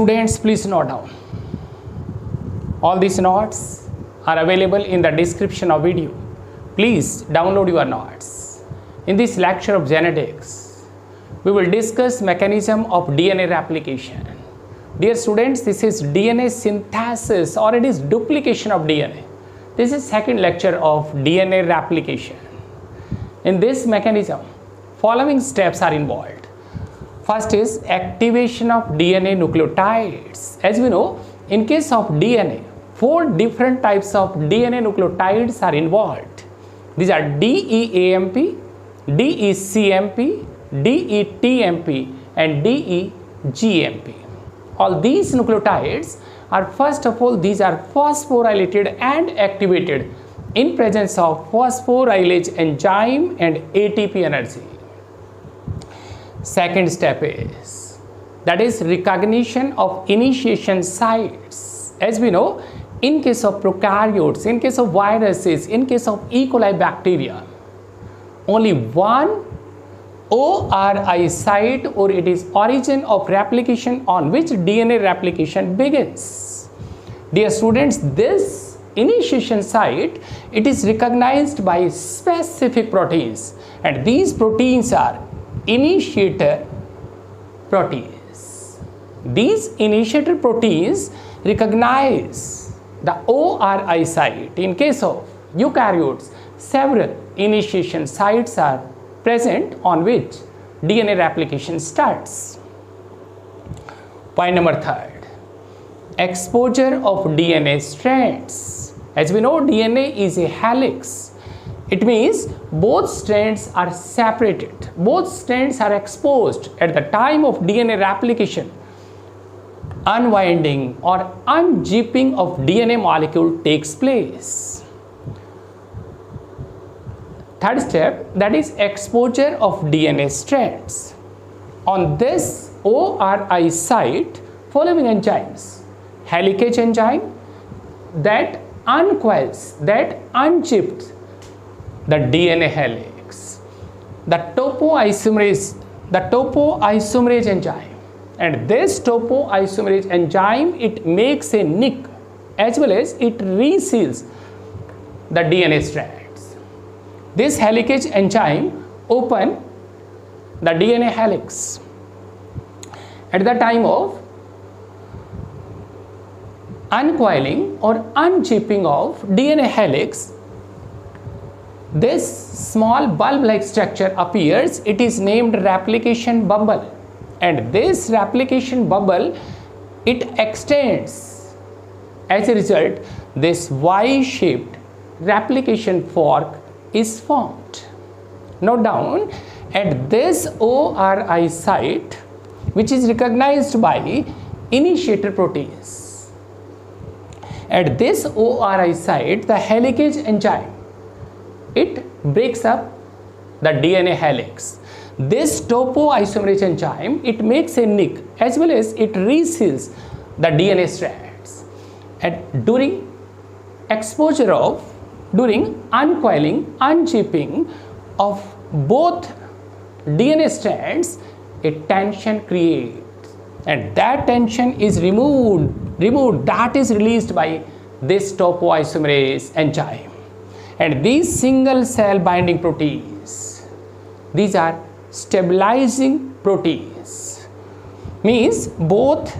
Students, please note down. All these notes are available in the description of video. Please download your notes. In this lecture of genetics, we will discuss mechanism of DNA replication. Dear students, this is DNA synthesis or it is duplication of DNA. This is second lecture of DNA replication. In this mechanism, following steps are involved. First is activation of DNA nucleotides. As we know, in case of DNA, 4 different types of DNA nucleotides are involved. These are DEAMP, DECMP, DETMP and DEGMP. All these nucleotides are, first of all, these are phosphorylated and activated in presence of phosphorylase enzyme and ATP energy. Second step is recognition of initiation sites. As we know, in case of prokaryotes, in case of viruses, in case of E. coli bacteria, only one ORI site, or it is origin of replication, on which DNA replication begins. Dear students, this initiation site, it is recognized by specific proteins, and these proteins are initiator proteins. These initiator proteins recognize the ORI site. In case of eukaryotes, several initiation sites are present on which DNA replication starts. Point number 3, exposure of DNA strands. As we know, DNA is a helix. It means both strands are separated, both strands are exposed at the time of DNA replication. Unwinding or unzipping of DNA molecule takes place. Third step, that is exposure of DNA strands. On this ORI site, following enzymes: helicase enzyme that uncoils, that unzips the DNA helix, the topoisomerase enzyme, and this topoisomerase enzyme, it makes a nick as well as it reseals the DNA strands. This helicase enzyme open the DNA helix. At the time of uncoiling or unzipping of DNA helix, this small bulb-like structure appears. It is named replication bubble, and this replication bubble, it extends. As a result, this Y-shaped replication fork is formed. Note down, at this ORI site, which is recognized by initiator proteins, at this ORI site, the helicase enzyme, it breaks up the DNA helix. This topoisomerase enzyme, it makes a nick as well as it reseals the DNA strands. And during uncoiling, unzipping of both DNA strands, a tension creates, and that tension is removed, that is released by this topoisomerase enzyme. And these single cell binding proteins, these are stabilizing proteins, means both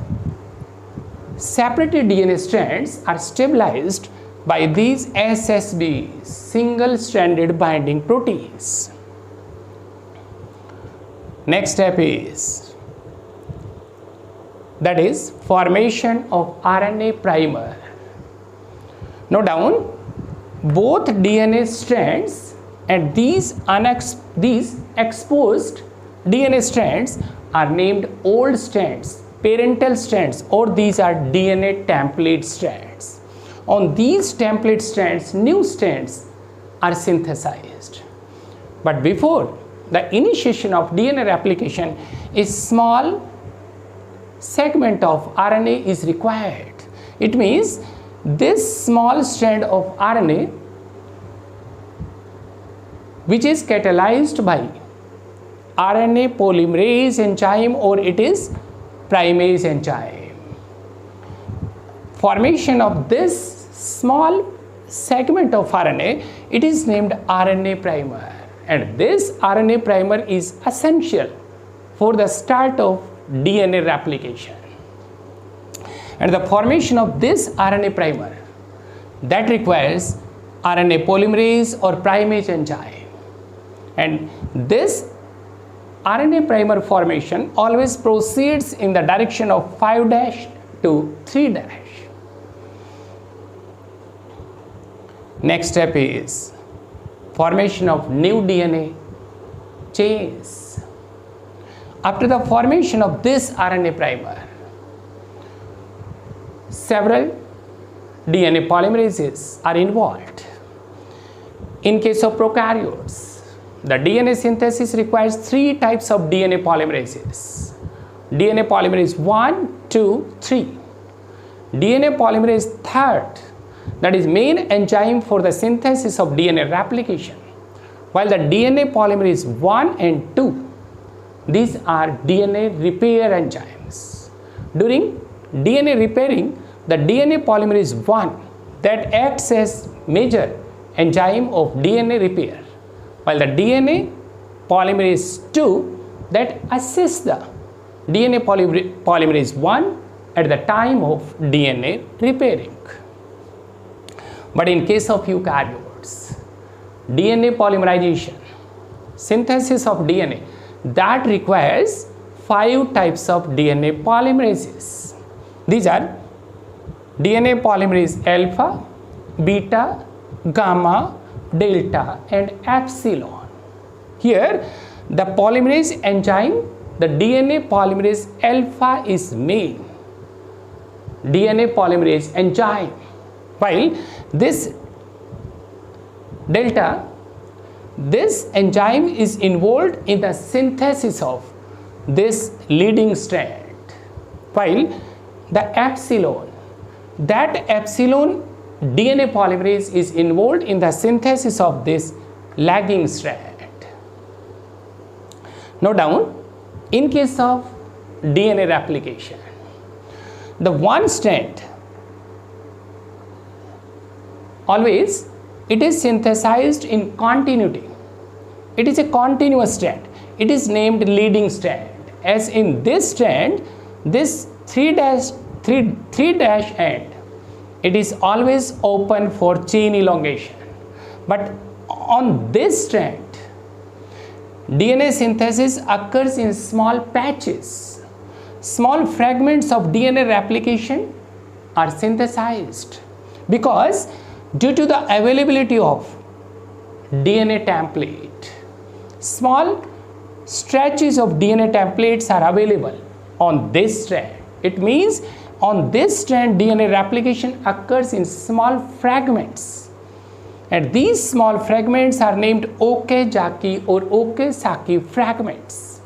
separated DNA strands are stabilized by these SSBs, single stranded binding proteins. Next step is formation of RNA primer. Note down, both DNA strands and these exposed DNA strands are named old strands, parental strands, or these are DNA template strands. On these template strands, new strands are synthesized. But before the initiation of DNA replication, a small segment of RNA is required. It means this small strand of RNA, which is catalyzed by RNA polymerase enzyme, or it is primase enzyme. formation of this small segment of RNA, it is named RNA primer, and this RNA primer is essential for the start of DNA replication. And the formation of this RNA primer, that requires RNA polymerase or primase enzyme, and this RNA primer formation always proceeds in the direction of 5' to 3'. Next step is formation of new DNA chains. After the formation of this RNA primer, several DNA polymerases are involved. In case of prokaryotes, the DNA synthesis requires 3 types of DNA polymerases. DNA polymerase 1, 2, 3. DNA polymerase 3rd, that is main enzyme for the synthesis of DNA replication, while the DNA polymerase 1 and 2, these are DNA repair enzymes. During DNA repairing, the DNA polymerase 1 that acts as major enzyme of DNA repair, while the DNA polymerase 2 that assists the DNA polymerase 1 at the time of DNA repairing. But in case of eukaryotes, DNA polymerization, synthesis of DNA, that requires 5 types of DNA polymerases. These are DNA polymerase alpha, beta, gamma, delta and epsilon. Here the polymerase enzyme, the DNA polymerase alpha is main DNA polymerase enzyme, while this delta, this enzyme is involved in the synthesis of this leading strand, while the epsilon, that epsilon DNA polymerase is involved in the synthesis of this lagging strand. Now down, in case of DNA replication, the one strand always it is synthesized in continuity. It is a continuous strand. It is named leading strand. As in this strand, this 3' end, it is always open for chain elongation. But on this strand, DNA synthesis occurs in small patches. Small fragments of DNA replication are synthesized because due to the availability of DNA template, small stretches of DNA templates are available on this strand. It means on this strand DNA replication occurs in small fragments, and these small fragments are named Okazaki or Okazaki fragments.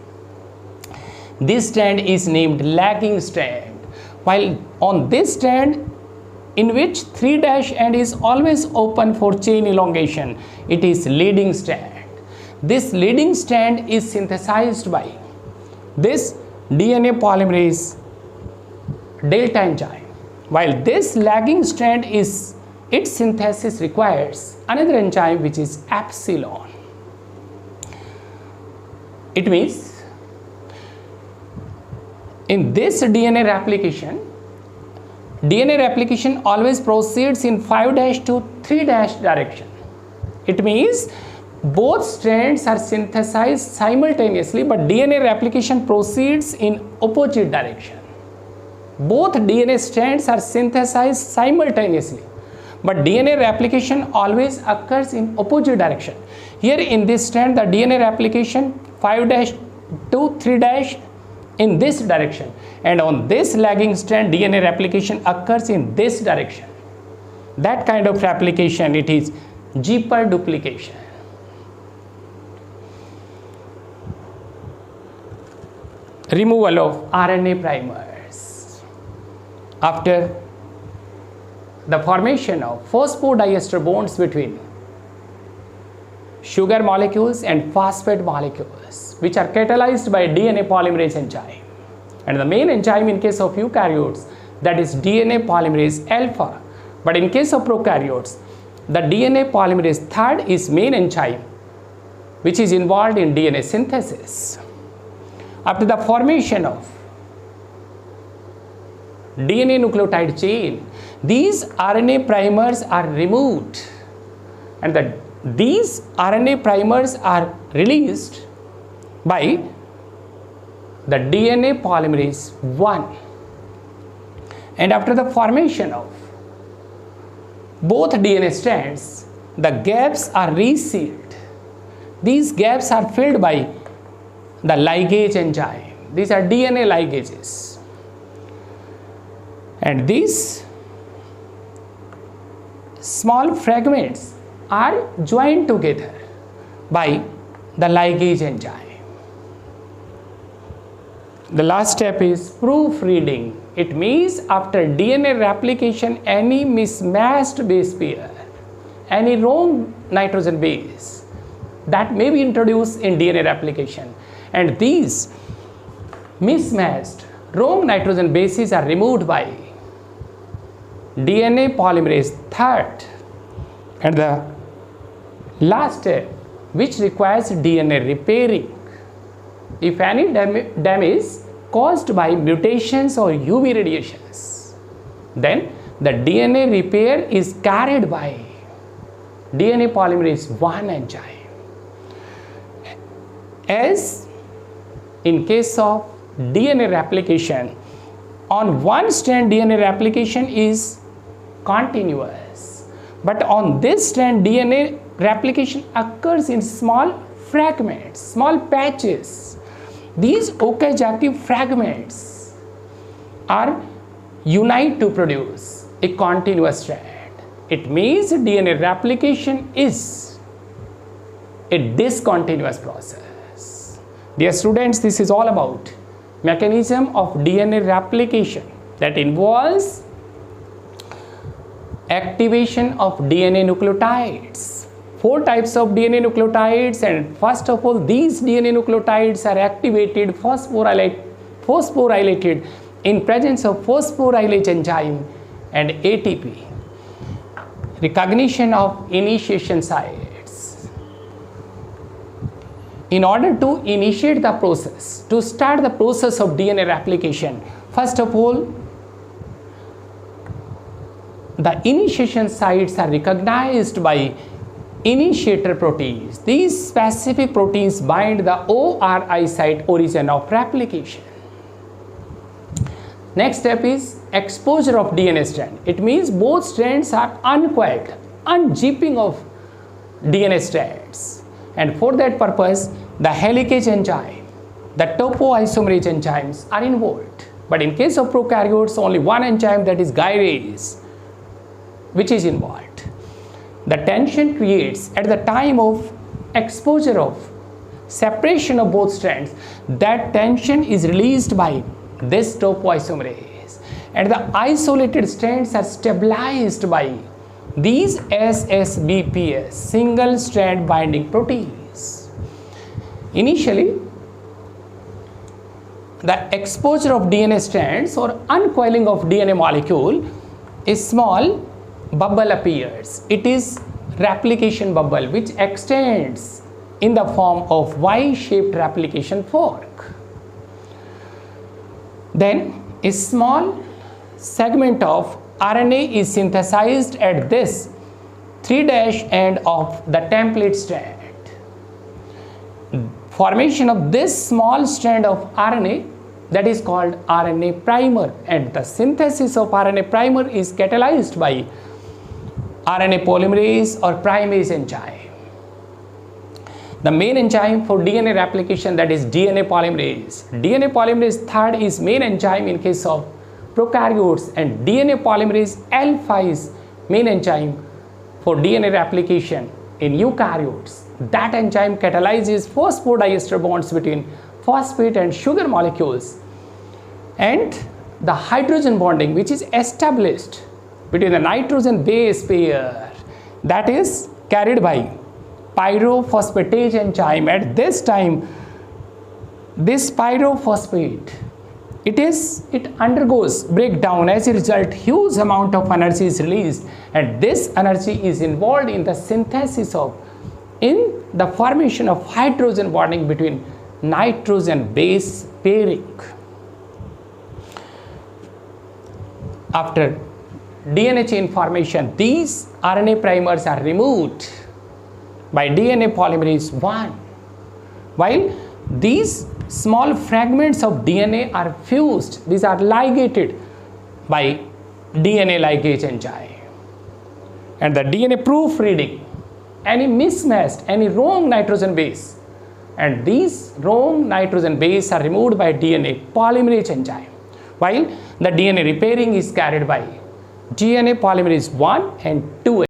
This strand is named lagging strand, while on this strand, in which 3' end is always open for chain elongation, it is leading strand. This leading strand is synthesized by this DNA polymerase delta enzyme, while this lagging strand is, its synthesis requires another enzyme which is epsilon. It means in this DNA replication always proceeds in 5' to 3' direction. It means both strands are synthesized simultaneously, but DNA replication proceeds in opposite direction. Both DNA strands are synthesized simultaneously, but DNA replication always occurs in opposite direction. Here in this strand, the DNA replication 5' to 3' in this direction, and on this lagging strand DNA replication occurs in this direction. That kind of replication, it is zipper duplication. Removal of RNA primers. After the formation of phosphodiester bonds between sugar molecules and phosphate molecules, which are catalyzed by DNA polymerase enzyme. And the main enzyme in case of eukaryotes, that is DNA polymerase alpha. But in case of prokaryotes, the DNA polymerase third is main enzyme which is involved in DNA synthesis. After the formation of DNA nucleotide chain, these RNA primers are removed, and these RNA primers are released by the DNA polymerase 1. And after the formation of both DNA strands, the gaps are resealed. These gaps are filled by the ligase enzyme. These are DNA ligases. And these small fragments are joined together by the ligase enzyme. The last step is proofreading. It means after DNA replication, any mismatched base pair, any wrong nitrogen base that may be introduced in DNA replication, and these mismatched wrong nitrogen bases are removed by DNA polymerase third. And the last step, which requires DNA repairing. If any damage caused by mutations or UV radiations, then the DNA repair is carried by DNA polymerase 1 enzyme. As in case of DNA replication, on one strand DNA replication is continuous, but on this strand DNA replication occurs in small fragments, small patches. These Okazaki fragments are unite to produce a continuous strand. It means DNA replication is a discontinuous process. Dear students, this is all about mechanism of DNA replication that involves activation of DNA nucleotides. 4 types of DNA nucleotides, and first of all, these DNA nucleotides are activated, phosphorylated in presence of phosphorylase enzyme and ATP. Recognition of initiation sites. In order to initiate the process, to start the process of DNA replication, first of all, the initiation sites are recognized by initiator proteins. These specific proteins bind the ORI site, origin of replication. Next step is exposure of DNA strand. It means both strands are uncoiled, unzipping of DNA strands. And for that purpose, the helicase enzyme, the topoisomerase enzymes are involved. But in case of prokaryotes, only one enzyme, that is gyrase, which is involved. The tension creates at the time of exposure of separation of both strands. That tension is released by this topoisomerase, and the isolated strands are stabilized by these SSBPs, single strand binding proteins. Initially, the exposure of DNA strands or uncoiling of DNA molecule, a small bubble appears. It is replication bubble which extends in the form of Y-shaped replication fork. Then a small segment of RNA is synthesized at this 3' end of the template strand. Formation of this small strand of RNA, that is called RNA primer, and the synthesis of RNA primer is catalyzed by RNA polymerase or primase enzyme. The main enzyme for DNA replication, that is DNA polymerase. DNA polymerase third is main enzyme in case of prokaryotes, and DNA polymerase alpha is main enzyme for DNA replication in eukaryotes. That enzyme catalyzes phosphodiester bonds between phosphate and sugar molecules, and the hydrogen bonding which is established between the nitrogen base pair, that is carried by pyrophosphatase enzyme. At this time, this pyrophosphate it undergoes breakdown. As a result, huge amount of energy is released, and this energy is involved in the synthesis of, in the formation of hydrogen bonding between nitrogen base pairing. After DNA chain formation, these RNA primers are removed by DNA polymerase 1, while these small fragments of DNA are fused, these are ligated by DNA ligase enzyme. And the DNA proofreading any mismatched, any wrong nitrogen base, and these wrong nitrogen base are removed by DNA polymerase enzyme, while the DNA repairing is carried by DNA polymerase 1 and 2.